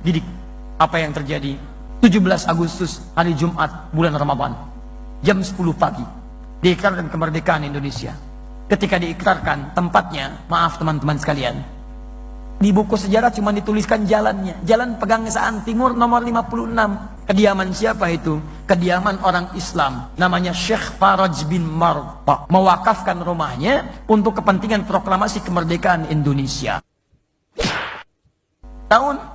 Didik. Apa yang terjadi? 17 Agustus, hari Jumat, bulan Ramadan. Jam 10 pagi. Diikrarkan kemerdekaan Indonesia. Ketika diikrarkan, tempatnya, maaf teman-teman sekalian, di buku sejarah cuma dituliskan jalannya. Jalan Pegangsaan Timur nomor 56. Kediaman siapa itu? Kediaman orang Islam. Namanya Syekh Faraj bin Marta. Mewakafkan rumahnya untuk kepentingan proklamasi kemerdekaan Indonesia. Tahun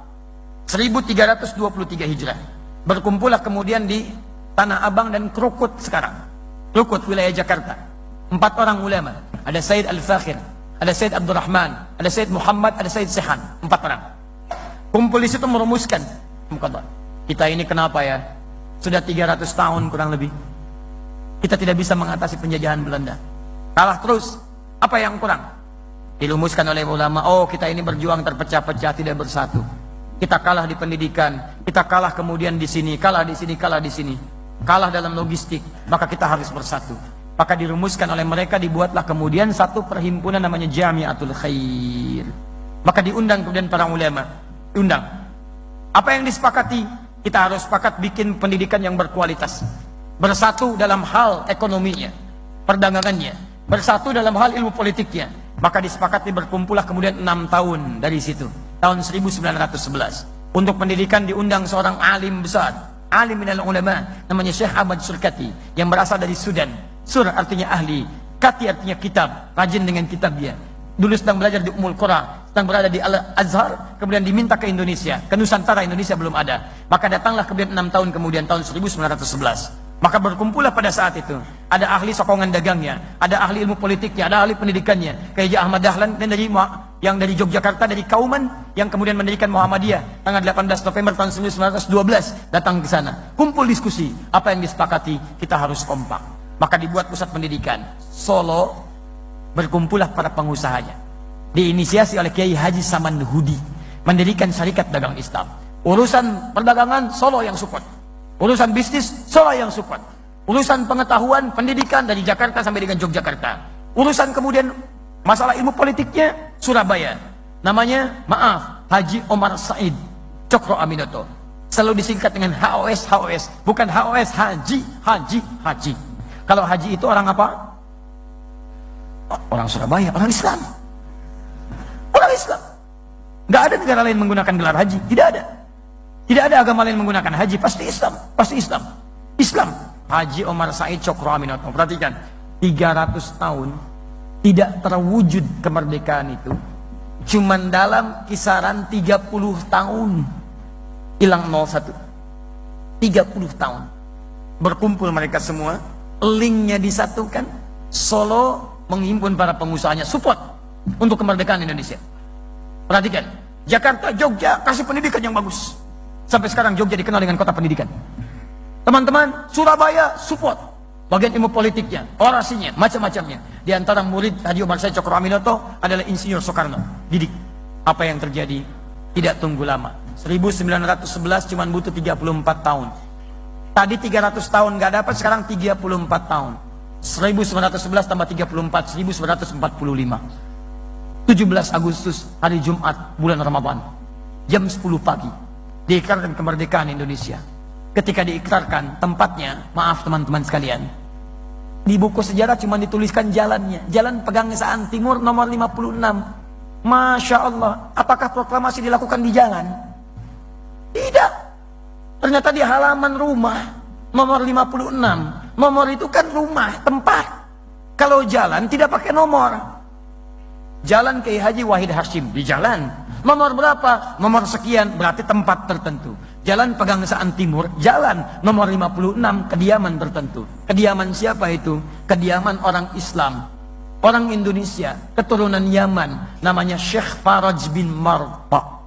1323 Hijrah. Berkumpullah kemudian di Tanah Abang dan Krukut sekarang. Krukut, wilayah Jakarta. 4 orang ulama. Ada Said Al-Fakhir, ada Said Abdurrahman, ada Said Muhammad, ada Said Sehan. 4 orang. Kumpul di situ merumuskan. Kita ini kenapa ya? Sudah 300 tahun kurang lebih. Kita tidak bisa mengatasi penjajahan Belanda. Kalah terus. Apa yang kurang? Dilumuskan oleh ulama. Oh, kita ini berjuang terpecah-pecah, tidak bersatu. Kita kalah di pendidikan. Kita kalah kemudian di sini, kalah di sini, kalah di sini. Kalah dalam logistik. Maka kita harus bersatu. Maka dirumuskan oleh mereka, dibuatlah kemudian satu perhimpunan namanya Jamiatul Khair. Maka diundang kemudian para ulama. Diundang. Apa yang disepakati? Kita harus sepakat bikin pendidikan yang berkualitas. Bersatu dalam hal ekonominya, perdagangannya. Bersatu dalam hal ilmu politiknya. Maka disepakati berkumpullah kemudian 6 tahun dari situ. Tahun 1911. Untuk pendidikan diundang seorang alim besar. Alim minal ulama. Namanya Syekh Ahmad Surkati. Yang berasal dari Sudan. Sur artinya ahli. Kati artinya kitab. Rajin dengan kitabnya. Dulu sedang belajar di Ummul Qura. Sedang berada di Al-Azhar. Kemudian diminta ke Indonesia. Ke Nusantara, Indonesia belum ada. Maka datanglah kemudian 6 tahun kemudian. Tahun 1911. Maka berkumpullah pada saat itu. Ada ahli sokongan dagangnya, ada ahli ilmu politiknya, ada ahli pendidikannya. Kayak Ahmad Dahlan dan yang dari Yogyakarta, dari Kauman, yang kemudian mendirikan Muhammadiyah tanggal 18 November tahun 1912 datang ke sana. Kumpul diskusi, apa yang disepakati? Kita harus kompak. Maka dibuat pusat pendidikan Solo, berkumpullah para pengusahanya. Diinisiasi oleh Kiai Haji Saman Hudi, mendirikan syarikat dagang Islam. Urusan perdagangan Solo yang support. Urusan bisnis, Solo yang support. Urusan pengetahuan, pendidikan dari Jakarta sampai dengan Yogyakarta. Urusan kemudian masalah ilmu politiknya, Surabaya. Namanya, maaf, Haji Omar Said Cokro Aminoto. Selalu disingkat dengan HOS, HOS. Bukan HOS, Haji, Haji, Haji. Kalau Haji itu orang apa? Orang Surabaya, orang Islam. Orang Islam. Nggak ada negara lain menggunakan gelar Haji, tidak ada. Tidak ada agama lain menggunakan haji, pasti Islam, pasti Islam. Islam. Haji Omar Said Cokro Aminoto. Perhatikan, 300 tahun tidak terwujud kemerdekaan itu. Cuman dalam kisaran 30 tahun hilang 01. 30 tahun. Berkumpul mereka semua, linknya disatukan. Solo menghimpun para pengusahanya, support untuk kemerdekaan Indonesia. Perhatikan, Jakarta, Jogja kasih pendidikan yang bagus. Sampai sekarang Jogja dikenal dengan kota pendidikan. Teman-teman, Surabaya support bagian ilmu politiknya, orasinya, macam-macamnya. Di antara murid Haji Omar Said Cokro Aminoto adalah Insinyur Soekarno. Didik. Apa yang terjadi? Tidak tunggu lama. 1911 cuma butuh 34 tahun. Tadi 300 tahun nggak dapat, sekarang 34 tahun. 1911 tambah 34, 1945. 17 Agustus, hari Jumat, bulan Ramadan. Jam 10 pagi. Diikrarkan kemerdekaan Indonesia. Ketika diikrarkan, tempatnya, maaf teman-teman sekalian, di buku sejarah cuma dituliskan jalannya. Jalan Pegangsaan Timur nomor 56. Masya Allah, apakah proklamasi dilakukan di jalan? Tidak. Ternyata di halaman rumah nomor 56. Nomor itu kan rumah, tempat. Kalau jalan tidak pakai nomor. Jalan Kiai Haji Wahid Hashim di jalan. Nomor berapa? Nomor sekian, berarti tempat tertentu. Jalan Pegangsaan Timur, jalan nomor 56, kediaman tertentu. Kediaman siapa itu? Kediaman orang Islam, orang Indonesia, keturunan Yaman. Namanya Syekh Faraj bin Marta.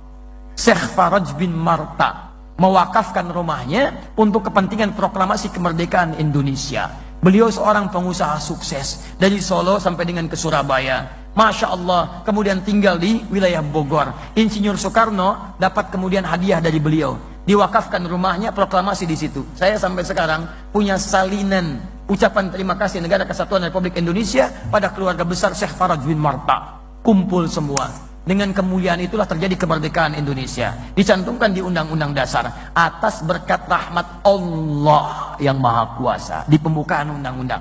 Syekh Faraj bin Marta mewakafkan rumahnya untuk kepentingan proklamasi kemerdekaan Indonesia. Beliau seorang pengusaha sukses dari Solo sampai dengan ke Surabaya. Masya Allah, kemudian tinggal di wilayah Bogor. Insinyur Soekarno dapat kemudian hadiah dari beliau. Diwakafkan rumahnya, proklamasi di situ. Saya sampai sekarang punya salinan ucapan terima kasih Negara Kesatuan Republik Indonesia pada keluarga besar Syekh Faraj bin Marta. Kumpul semua. Dengan kemuliaan itulah terjadi kemerdekaan Indonesia. Dicantumkan di Undang-Undang Dasar atas berkat rahmat Allah yang Maha Kuasa. Di pembukaan undang-undang,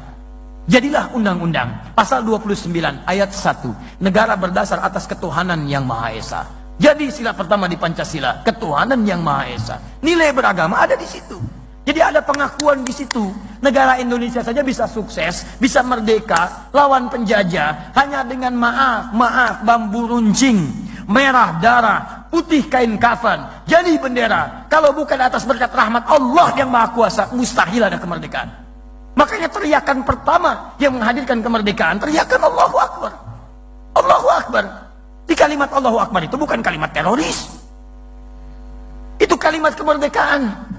jadilah undang-undang. Pasal 29 ayat 1. Negara berdasar atas ketuhanan yang Maha Esa. Jadi sila pertama di Pancasila, ketuhanan yang Maha Esa. Nilai beragama ada di situ. Jadi ada pengakuan di situ. Negara Indonesia saja bisa sukses, bisa merdeka, lawan penjajah hanya dengan maaf bambu runcing, merah darah, putih kain kafan, jadi bendera. Kalau bukan atas berkat rahmat Allah yang Maha Kuasa, mustahil ada kemerdekaan. Makanya teriakan pertama yang menghadirkan kemerdekaan, teriakan Allahu Akbar. Allahu Akbar. Di kalimat Allahu Akbar itu bukan kalimat teroris. Itu kalimat kemerdekaan.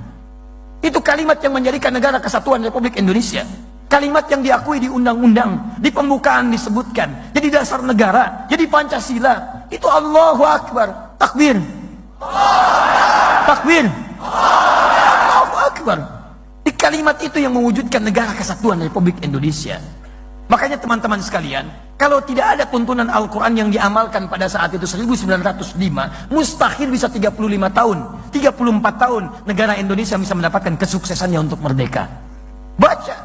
Itu kalimat yang menjadikan negara kesatuan Republik Indonesia. Kalimat yang diakui di undang-undang, di pembukaan disebutkan. Jadi dasar negara, jadi Pancasila. Itu Allahu Akbar. Takbir. Takbir. Allahu Akbar. Di kalimat itu yang mewujudkan negara kesatuan Republik Indonesia. Makanya teman-teman sekalian, kalau tidak ada tuntunan Al-Quran yang diamalkan pada saat itu 1905, mustahil bisa 35 tahun, 34 tahun negara Indonesia bisa mendapatkan kesuksesannya untuk merdeka. Baca.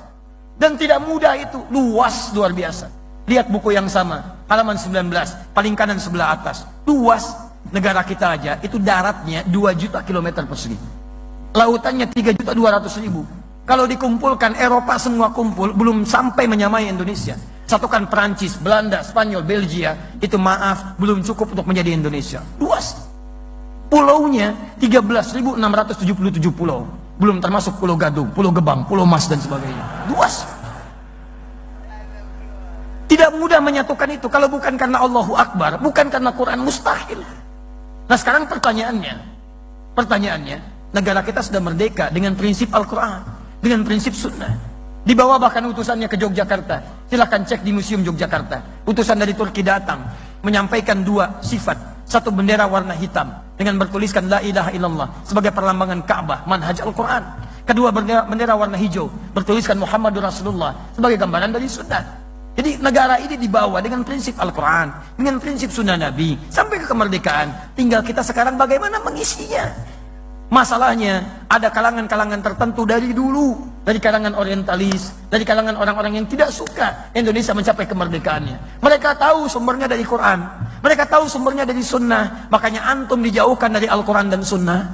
Dan tidak mudah itu, luas luar biasa. Lihat buku yang sama, halaman 19, paling kanan sebelah atas. Luas negara kita aja, itu daratnya 2 juta kilometer persegi. Lautannya 3.200.000. Kalau dikumpulkan Eropa semua kumpul, belum sampai menyamai Indonesia. Satukan Perancis, Belanda, Spanyol, Belgia, itu maaf, belum cukup untuk menjadi Indonesia. Luas. Pulaunya 13.677 pulau. Belum termasuk Pulau Gadung, Pulau Gebang, Pulau Mas dan sebagainya. Luas. Tidak mudah menyatukan itu. Kalau bukan karena Allahu Akbar, bukan karena Quran, mustahil. Nah sekarang pertanyaannya, negara kita sudah merdeka dengan prinsip Al-Quran, dengan prinsip sunnah. Dibawa bahkan utusannya ke Yogyakarta. Silahkan cek di Museum Yogyakarta. Utusan dari Turki datang menyampaikan 2 sifat. Satu bendera warna hitam dengan bertuliskan La ilaha illallah sebagai perlambangan Ka'bah, manhaj Al-Quran. Kedua bendera warna hijau bertuliskan Muhammadur Rasulullah sebagai gambaran dari sunnah. Jadi negara ini dibawa dengan prinsip Al-Quran, dengan prinsip sunnah Nabi sampai ke kemerdekaan. Tinggal kita sekarang bagaimana mengisinya. Masalahnya ada kalangan-kalangan tertentu dari dulu, dari kalangan orientalis, dari kalangan orang-orang yang tidak suka Indonesia mencapai kemerdekaannya. Mereka tahu sumbernya dari Quran, mereka tahu sumbernya dari sunnah. Makanya antum dijauhkan dari Al-Quran dan sunnah.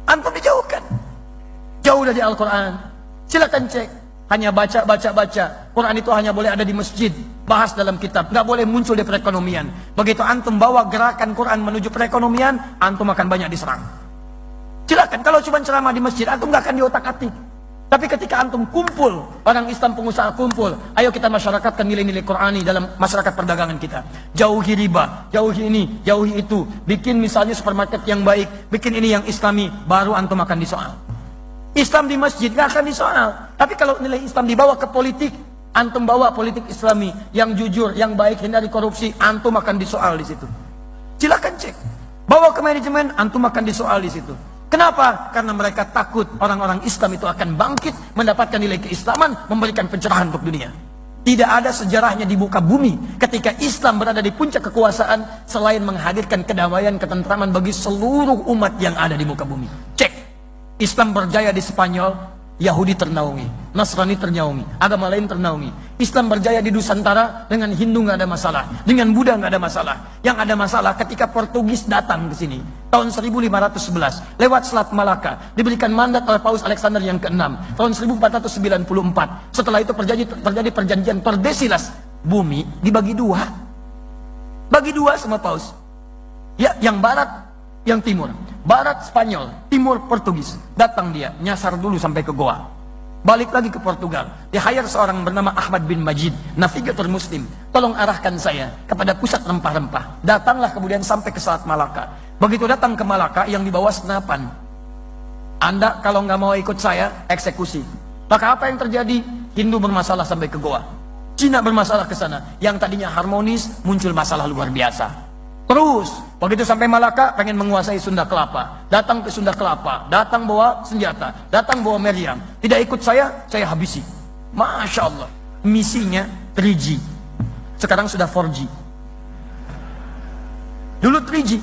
Antum dijauhkan jauh dari Al-Quran. Silakan cek, hanya baca. Quran itu hanya boleh ada di masjid, bahas dalam kitab, nggak boleh muncul di perekonomian. Begitu antum bawa gerakan Quran menuju perekonomian, antum akan banyak diserang. Silakan, kalau cuma ceramah di masjid, antum nggak akan diotak-atik. Tapi ketika antum kumpul, orang Islam pengusaha kumpul, ayo kita masyarakatkan nilai-nilai Qurani dalam masyarakat perdagangan kita. Jauhi riba, jauhi ini, jauhi itu. Bikin misalnya supermarket yang baik, bikin ini yang Islami, baru antum akan disoal. Islam di masjid nggak akan disoal. Tapi kalau nilai Islam dibawa ke politik, antum bawa politik Islami yang jujur, yang baik, hindari korupsi, antum akan disoal di situ. Silakan cek. Bawa ke manajemen, antum akan disoal di situ. Kenapa? Karena mereka takut orang-orang Islam itu akan bangkit, mendapatkan nilai keislaman, memberikan pencerahan untuk dunia. Tidak ada sejarahnya di muka bumi ketika Islam berada di puncak kekuasaan selain menghadirkan kedamaian, ketentraman bagi seluruh umat yang ada di muka bumi. Cek. Islam berjaya di Spanyol, Yahudi ternaungi, Nasrani ternaungi, agama lain ternaungi. Islam berjaya di Nusantara, dengan Hindu nggak ada masalah, dengan Buddha nggak ada masalah. Yang ada masalah ketika Portugis datang ke sini tahun 1511 lewat Selat Malaka, diberikan mandat oleh Paus Alexander yang ke-6 tahun 1494. Setelah itu terjadi perjanjian Tordesillas, bumi dibagi 2. Bagi 2 sama Paus. Ya, yang barat, yang timur. Barat Spanyol, timur Portugis. Datang dia, nyasar dulu sampai ke Goa. Balik lagi ke Portugal. Dia hire seorang bernama Ahmad bin Majid, navigator muslim. Tolong arahkan saya kepada pusat rempah-rempah. Datanglah kemudian sampai ke Selat Malaka. Begitu datang ke Malaka, yang dibawa senapan. Anda kalau nggak mau ikut saya, eksekusi. Maka apa yang terjadi? Hindu bermasalah sampai ke Goa. Cina bermasalah ke sana. Yang tadinya harmonis, muncul masalah luar biasa. Terus, begitu sampai Malaka, pengen menguasai Sunda Kelapa. Datang ke Sunda Kelapa, datang bawa senjata, datang bawa meriam. Tidak ikut saya habisi. Masya Allah. Misinya 3G. Sekarang sudah 4G. Dulu 3G.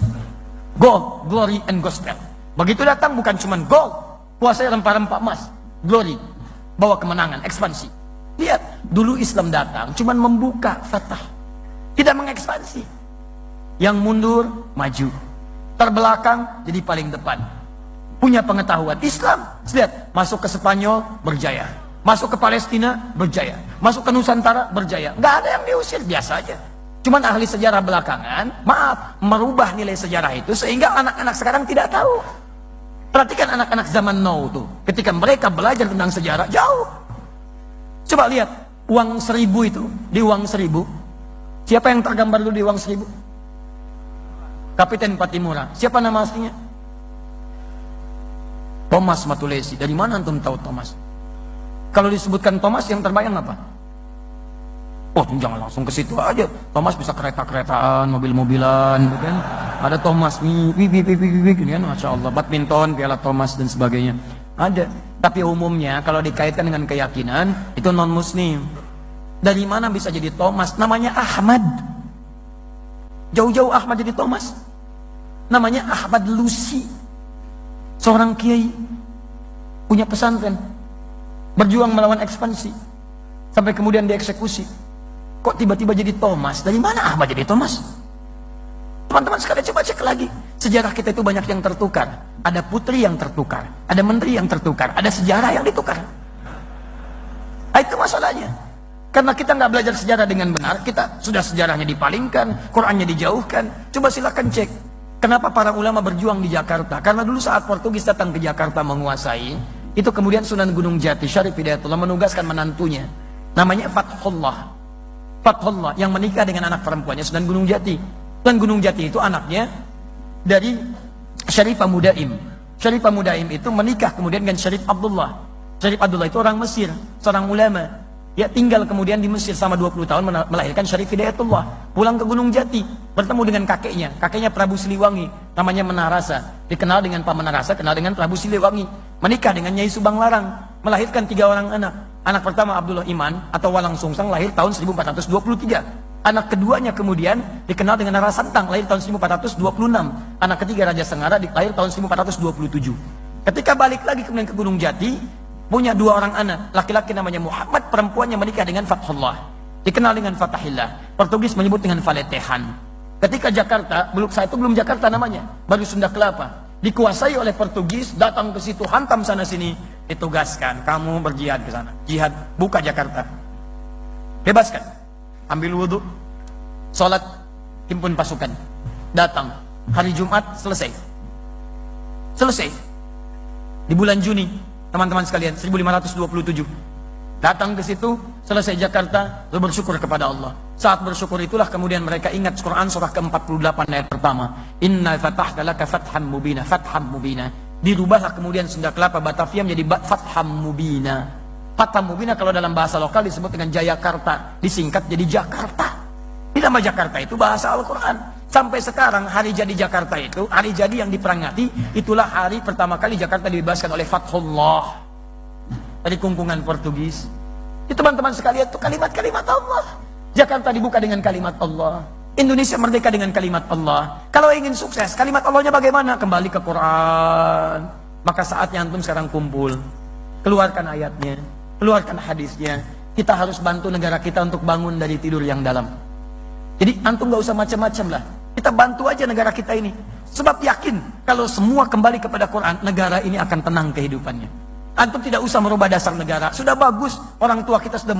Gold, glory, and gospel. Begitu datang bukan cuma gold, kuasai rempah-rempah emas. Glory, bawa kemenangan, ekspansi. Lihat, dulu Islam datang cuma membuka fatah, tidak mengekspansi. Yang mundur, maju. Terbelakang, jadi paling depan. Punya pengetahuan Islam. Lihat, masuk ke Spanyol, berjaya. Masuk ke Palestina, berjaya. Masuk ke Nusantara, berjaya. Nggak ada yang diusir, biasa aja. Cuman ahli sejarah belakangan, maaf, merubah nilai sejarah itu sehingga anak-anak sekarang tidak tahu. Perhatikan anak-anak zaman now tuh, ketika mereka belajar tentang sejarah, jauh. Coba lihat, uang 1000 itu, di uang 1000, siapa yang tergambar dulu di uang 1000? Kapiten Patimura. Siapa nama aslinya? Thomas Matulesi. Dari mana antum tahu Thomas? Kalau disebutkan Thomas, yang terbayang apa? Oh, jangan langsung ke situ aja. Thomas bisa kereta-keretaan, mobil-mobilan, kan? Ada Thomas, kan? Masya Allah, badminton, piala Thomas dan sebagainya. Ada. Tapi umumnya kalau dikaitkan dengan keyakinan, itu non-muslim. Dari mana bisa jadi Thomas? Namanya Ahmad. Jauh-jauh Ahmad jadi Thomas. Namanya Ahmad Lusi. Seorang kiai. Punya pesantren. Berjuang melawan ekspansi. Sampai kemudian dieksekusi. Kok tiba-tiba jadi Thomas? Dari mana Ahmad jadi Thomas? Teman-teman sekalian coba cek lagi. Sejarah kita itu banyak yang tertukar. Ada putri yang tertukar. Ada menteri yang tertukar. Ada sejarah yang ditukar. Itu masalahnya. Karena kita nggak belajar sejarah dengan benar, kita sudah sejarahnya dipalingkan, Qurannya dijauhkan. Coba silakan cek, kenapa para ulama berjuang di Jakarta? Karena dulu saat Portugis datang ke Jakarta menguasai, itu kemudian Sunan Gunung Jati, Syarif Hidayatullah menugaskan menantunya, namanya Fathullah. Fathullah yang menikah dengan anak perempuannya Sunan Gunung Jati. Sunan Gunung Jati itu anaknya dari Syarifah Mudaim. Syarifah Mudaim itu menikah kemudian dengan Syarif Abdullah. Syarif Abdullah itu orang Mesir, seorang ulama. Ya tinggal kemudian di Mesir selama 20 tahun melahirkan Syarif Hidayatullah. Pulang ke Gunung Jati, bertemu dengan kakeknya Prabu Siliwangi, namanya Menarasa. Dikenal dengan Pak Menarasa, kenal dengan Prabu Siliwangi. Menikah dengan Nyai Subang Larang, melahirkan 3 orang anak. Anak pertama Abdullah Iman atau Walang Sungsang, lahir tahun 1423. Anak keduanya kemudian dikenal dengan Rara Santang, lahir tahun 1426. Anak ketiga Raja Sengara, lahir tahun 1427. Ketika balik lagi kemudian ke Gunung Jati, punya 2 orang anak, laki-laki namanya Muhammad, perempuannya menikah dengan Fathullah, dikenal dengan Fatahillah. Portugis menyebut dengan Valetehan. Ketika Jakarta, saat itu belum Jakarta namanya, baru Sunda Kelapa, dikuasai oleh Portugis, datang ke situ, hantam sana sini, ditugaskan, kamu berjihad ke sana, jihad, buka Jakarta, bebaskan, ambil wudhu, sholat, himpun pasukan, datang, hari Jumat selesai, di bulan Juni. Teman-teman sekalian, 1527 datang ke situ, selesai Jakarta, lalu bersyukur kepada Allah. Saat bersyukur itulah kemudian mereka ingat Quran surah ke-48 ayat pertama, Inna fatahna laka fatham mubina. Fatham mubina dirubahlah kemudian Sunda Kelapa Batavia menjadi Fatham mubina. Fatham mubina kalau dalam bahasa lokal disebut dengan Jayakarta, disingkat jadi Jakarta. Di nama Jakarta itu bahasa Al-Quran. Sampai sekarang hari jadi Jakarta itu, hari jadi yang diperingati, itulah hari pertama kali Jakarta dibebaskan oleh Fathullah dari kungkungan Portugis. Itu teman-teman sekalian, itu kalimat-kalimat Allah. Jakarta dibuka dengan kalimat Allah. Indonesia merdeka dengan kalimat Allah. Kalau ingin sukses, kalimat Allahnya bagaimana? Kembali ke Quran. Maka saatnya antum sekarang kumpul, keluarkan ayatnya, keluarkan hadisnya. Kita harus bantu negara kita untuk bangun dari tidur yang dalam. Jadi antum gak usah macam-macam lah. Kita bantu aja negara kita ini. Sebab yakin kalau semua kembali kepada Quran, negara ini akan tenang kehidupannya. Antum tidak usah merubah dasar negara. Sudah bagus, orang tua kita sudah